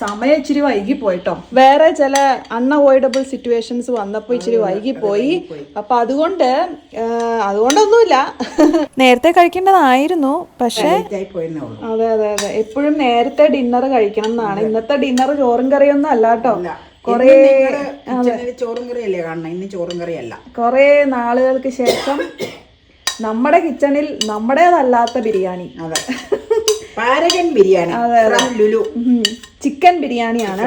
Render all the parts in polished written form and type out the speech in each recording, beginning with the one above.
സമയം ഇച്ചിരി വൈകി പോയിട്ടോ. വേറെ ചില അൺഅവോയ്ഡബിൾ സിറ്റുവേഷൻസ് വന്നപ്പോൾ ഇച്ചിരി വൈകി പോയി. അപ്പൊ അതുകൊണ്ടൊന്നുമില്ല, നേരത്തെ കഴിക്കേണ്ടതായിരുന്നു. പക്ഷേ അതെ അതെ അതെ, എപ്പോഴും നേരത്തെ ഡിന്നർ കഴിക്കണം എന്നാണ്. ഇന്നത്തെ ഡിന്നർ ചോറും കറിയൊന്നും അല്ല കേട്ടോ. കൊറേ നാളുകൾക്ക് ശേഷം നമ്മുടെ കിച്ചണിൽ നമ്മുടേതല്ലാത്ത ബിരിയാണി. അതെ, പാരഗൺ ബിരിയാണി. അതെ ചിക്കൻ ബിരിയാണിയാണ്.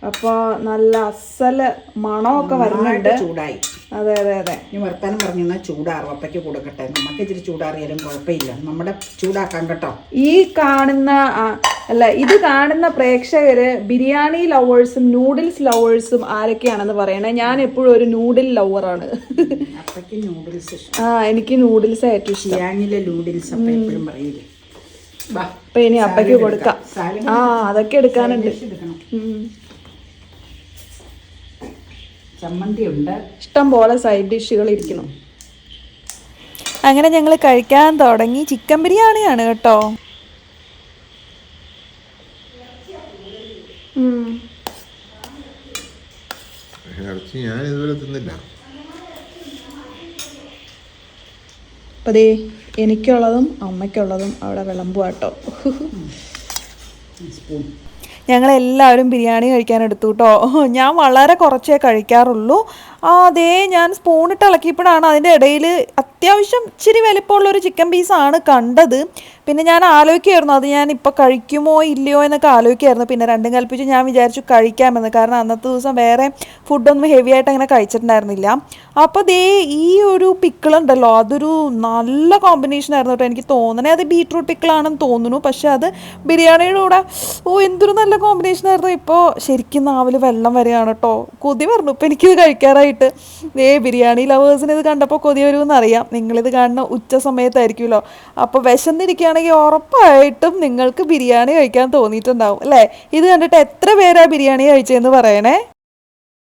അപ്പൊ നല്ല അസല് മണമൊക്കെ വരുന്നുണ്ട്. ചൂടായി. അതെ അതെ അതെ. ഈ വർത്താനം പറഞ്ഞാൽ ചൂടാറും. അപ്പയ്ക്ക് കൊടുക്കട്ടെ, നമുക്ക് ഇച്ചിരി ചൂടാറിയാലും കുഴപ്പമില്ല, നമ്മുടെ ചൂടാക്കാൻ കേട്ടോ. ഇത് കാണുന്ന പ്രേക്ഷകര് ബിരിയാണി ലവേഴ്സും നൂഡിൽസ് ലവേഴ്സും ആരൊക്കെയാണെന്ന് പറയണേ. ഞാൻ എപ്പോഴും ഒരു നൂഡിൽ ലവറാണ്. അപ്പയ്ക്ക് നൂഡിൽസ് എനിക്ക് നൂഡിൽസ് ഏറ്റവും ഇഷ്ടം. നൂഡിൽസ് അപ്പ എപ്പോഴും പറയില്ലേ. അപ്പൊ ഇനി അപ്പയ്ക്ക് കൊടുക്കാം. അതൊക്കെ എടുക്കാനുണ്ട്. ചമ്മന്തി ഉണ്ട്, ഇഷ്ടം പോലെ സൈഡ് ഡിഷുകൾ ഇരിക്കണം. അങ്ങനെ ഞങ്ങൾ കഴിക്കാൻ തുടങ്ങി. ചിക്കൻ ബിരിയാണിയാണ് കേട്ടോ. ഞാൻ ഇതുവരെ തിന്നില്ല. അപ്പൊ എനിക്കുള്ളതും അമ്മയ്ക്കുള്ളതും അവിടെ വിളമ്പുവാട്ടോ. ഞങ്ങളെല്ലാവരും ബിരിയാണി കഴിക്കാൻ എടുത്തു കേട്ടോ. ഞാൻ വളരെ കുറച്ചേ കഴിക്കാറുള്ളൂ. അതേ ഞാൻ സ്പൂണിട്ട് ഇളക്കിയപ്പോഴാണ് അതിൻ്റെ ഇടയിൽ അത്യാവശ്യം ഇച്ചിരി വലിപ്പമുള്ളൊരു ചിക്കൻ പീസാണ് കണ്ടത്. പിന്നെ ഞാൻ ആലോചിക്കുമായിരുന്നു അത് ഞാൻ ഇപ്പോൾ കഴിക്കുമോ ഇല്ലയോ എന്നൊക്കെ ആലോചിക്കുമായിരുന്നു. പിന്നെ രണ്ടും കൽപ്പിച്ച് ഞാൻ വിചാരിച്ചു കഴിക്കാമെന്ന്. കാരണം അന്നത്തെ ദിവസം വേറെ ഫുഡൊന്നും ഹെവി ആയിട്ട് അങ്ങനെ കഴിച്ചിട്ടുണ്ടായിരുന്നില്ല. അപ്പോൾ ഈ ഒരു പിക്കിളുണ്ടല്ലോ, അതൊരു നല്ല കോമ്പിനേഷൻ ആയിരുന്നു കേട്ടോ. എനിക്ക് തോന്നണേ അത് ബീട്രൂട്ട് പിക്കിളാണെന്ന് തോന്നുന്നു. പക്ഷെ അത് ബിരിയാണിയുടെ കൂടെ എന്തൊരു നല്ല കോമ്പിനേഷൻ ആയിരുന്നു. ഇപ്പോൾ ശരിക്കും നാവിൽ വെള്ളം വരികയാണ് കേട്ടോ. കൊതി പറഞ്ഞു ഇപ്പോൾ എനിക്കിത് കഴിക്കാറായിട്ട്. ബിരിയാണി ലവേഴ്സിന് ഇത് കണ്ടപ്പോൾ കൊതി വരുമെന്നറിയാം. നിങ്ങളിത് കാണുന്ന ഉച്ച സമയത്തായിരിക്കുമല്ലോ. അപ്പോൾ വിശന്നിരിക്കുകയാണെങ്കിൽ ഉറപ്പായിട്ടും നിങ്ങൾക്ക് ബിരിയാണി കഴിക്കാൻ തോന്നിയിട്ടുണ്ടാവും അല്ലേ? ഇത് കണ്ടിട്ട് എത്ര പേരാ ബിരിയാണി കഴിച്ചതെന്ന് പറയണേ.